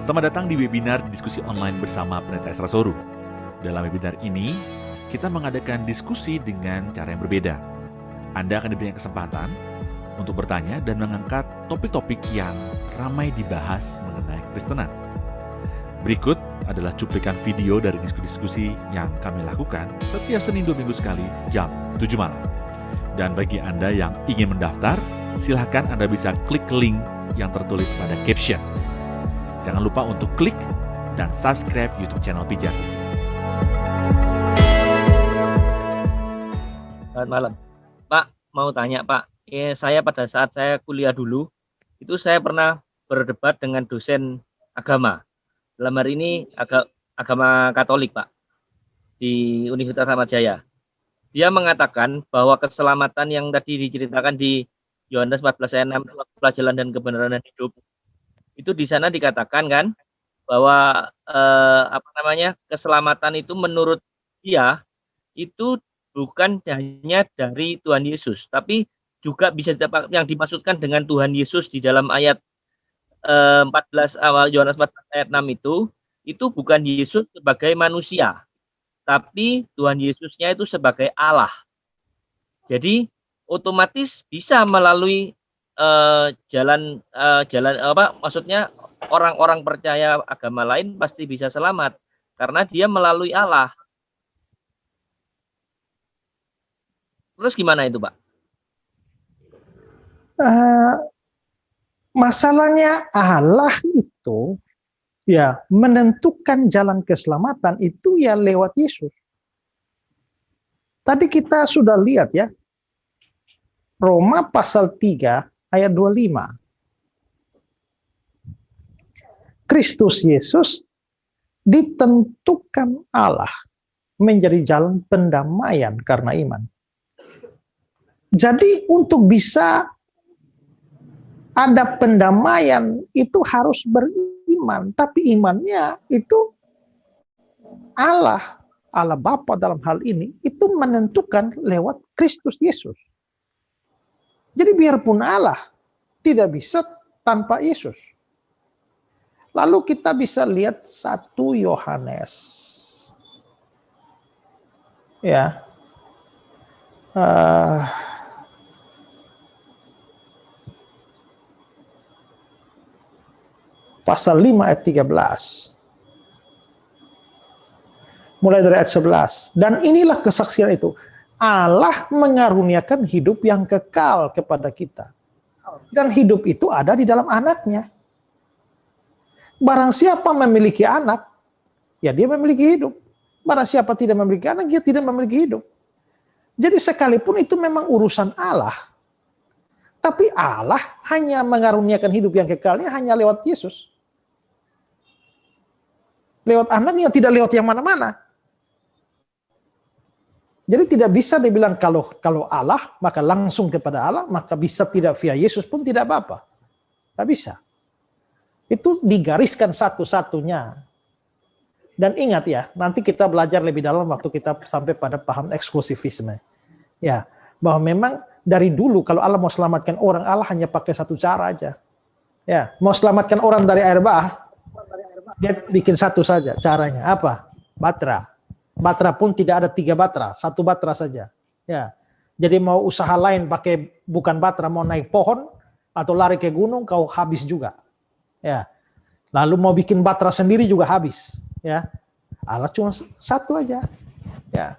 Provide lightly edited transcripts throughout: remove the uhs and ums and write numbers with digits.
Selamat datang di webinar diskusi online bersama Pendeta Esra Soru. Dalam webinar ini, kita mengadakan diskusi dengan cara yang berbeda. Anda akan diberikan kesempatan untuk bertanya dan mengangkat topik-topik yang ramai dibahas mengenai Kristenan. Berikut adalah cuplikan video dari diskusi-diskusi yang kami lakukan setiap Senin 2 minggu sekali jam 7 malam. Dan bagi Anda yang ingin mendaftar, silakan Anda bisa klik link yang tertulis pada caption. Jangan lupa untuk klik dan subscribe YouTube channel Pijar TV. Selamat malam. Pak, mau tanya Pak, saya pada saat saya kuliah dulu, itu saya pernah berdebat dengan dosen agama. Dalam hari ini agama Katolik Pak, di Universitas Ahmad Jaya. Dia mengatakan bahwa keselamatan yang tadi diceritakan di Yohanes 14 ayat 6, pelajaran dan kebenaran dan hidup, itu di sana dikatakan kan bahwa keselamatan itu menurut dia itu bukan hanya dari Tuhan Yesus, tapi juga bisa yang dimaksudkan dengan Tuhan Yesus di dalam ayat 14 awal Yohanes 14 ayat 6 itu bukan Yesus sebagai manusia, tapi Tuhan Yesusnya itu sebagai Allah. Jadi otomatis bisa melalui maksudnya orang-orang percaya agama lain pasti bisa selamat karena dia melalui Allah. Terus gimana itu, Pak? Masalahnya Allah itu ya menentukan jalan keselamatan itu ya lewat Yesus. Tadi kita sudah lihat ya, Roma pasal 3 ayat 25. Kristus Yesus ditentukan Allah menjadi jalan pendamaian karena iman. Jadi untuk bisa ada pendamaian itu harus beriman, tapi imannya itu Allah Bapa dalam hal ini itu menentukan lewat Kristus Yesus. Jadi biarpun Allah tidak bisa tanpa Yesus. Lalu kita bisa lihat 1 Yohanes. Ya. Pasal 5 ayat 13. Mulai dari ayat 11. Dan inilah kesaksian itu. Allah mengaruniakan hidup yang kekal kepada kita. Dan hidup itu ada di dalam anaknya. Barang siapa memiliki anak, ya dia memiliki hidup. Barang siapa tidak memiliki anak, dia tidak memiliki hidup. Jadi sekalipun itu memang urusan Allah, tapi Allah hanya mengaruniakan hidup yang kekalnya hanya lewat Yesus. Lewat anaknya, tidak lewat yang mana-mana. Jadi tidak bisa dibilang kalau Allah, maka langsung kepada Allah, maka bisa tidak via Yesus pun tidak apa-apa. Tidak bisa. Itu digariskan satu-satunya. Dan ingat ya, nanti kita belajar lebih dalam waktu kita sampai pada paham eksklusivisme. Ya, bahwa memang dari dulu kalau Allah mau selamatkan orang, Allah hanya pakai satu cara aja. Ya, mau selamatkan orang dari air bah, dia bikin satu saja caranya. Apa? Batra. Batra pun tidak ada 3 batra, 1 batra saja. Ya, jadi mau usaha lain pakai bukan batra, mau naik pohon atau lari ke gunung, kau habis juga. Ya, lalu mau bikin batra sendiri juga habis. Ya, Allah cuma satu aja. Ya,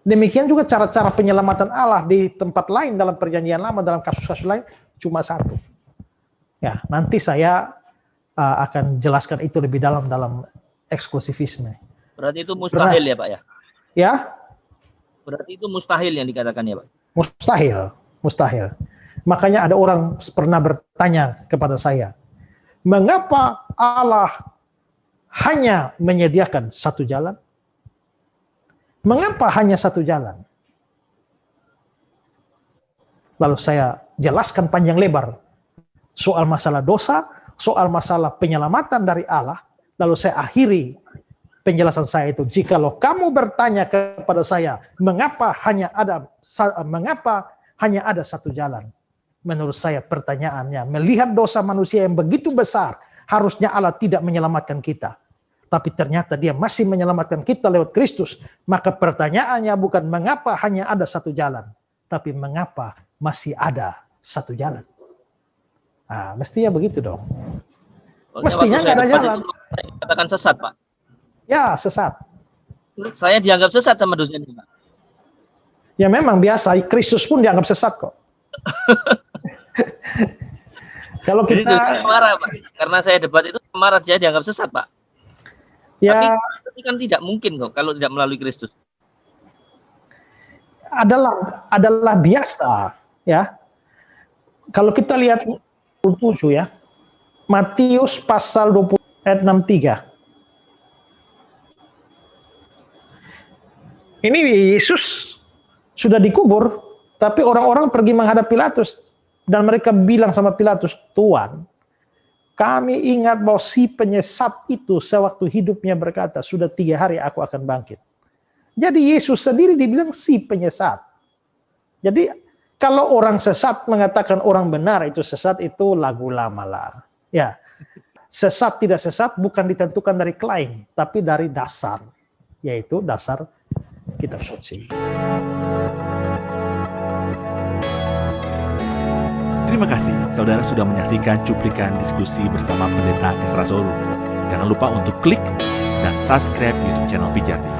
demikian juga cara-cara penyelamatan Allah di tempat lain dalam perjanjian lama, dalam kasus-kasus lain cuma satu. Ya, nanti saya akan jelaskan itu lebih dalam eksklusivisme. Berarti itu mustahil ya Pak ya? Ya? Berarti itu mustahil yang dikatakan ya Pak? Mustahil. Makanya ada orang pernah bertanya kepada saya, mengapa Allah hanya menyediakan satu jalan? Mengapa hanya satu jalan? Lalu saya jelaskan panjang lebar soal masalah dosa, soal masalah penyelamatan dari Allah. Lalu saya akhiri penjelasan saya itu, jikalau kamu bertanya kepada saya, mengapa hanya ada satu jalan? Menurut saya pertanyaannya, melihat dosa manusia yang begitu besar, harusnya Allah tidak menyelamatkan kita. Tapi ternyata dia masih menyelamatkan kita lewat Kristus. Maka pertanyaannya bukan mengapa hanya ada satu jalan, tapi mengapa masih ada satu jalan. Nah, mestinya begitu dong. Mestinya nggak ada jalan. Katakan sesat, Pak. Ya, sesat. Saya dianggap sesat sama dosen ini, Pak. Ya memang biasa, Kristus pun dianggap sesat kok. Kalau Jadi kita saya marah, Pak. Karena saya debat itu marah, dia dianggap sesat, Pak. ya Tapi kan tidak mungkin kok kalau tidak melalui Kristus. adalah biasa ya. Kalau kita lihat 27 ya. Matius pasal 20 ayat 63. Ini Yesus sudah dikubur, tapi orang-orang pergi menghadap Pilatus dan mereka bilang sama Pilatus, "Tuan, kami ingat bahwa si penyesat itu sewaktu hidupnya berkata, sudah 3 hari aku akan bangkit." Jadi Yesus sendiri dibilang si penyesat. Jadi kalau orang sesat mengatakan orang benar itu sesat, itu lagu lama lah. Ya, sesat tidak sesat bukan ditentukan dari klaim, tapi dari dasar, yaitu dasar kitab suci. Terima kasih saudara sudah menyaksikan cuplikan diskusi bersama Pendeta Esra Soru. Jangan lupa untuk klik dan subscribe YouTube channel Pijar TV.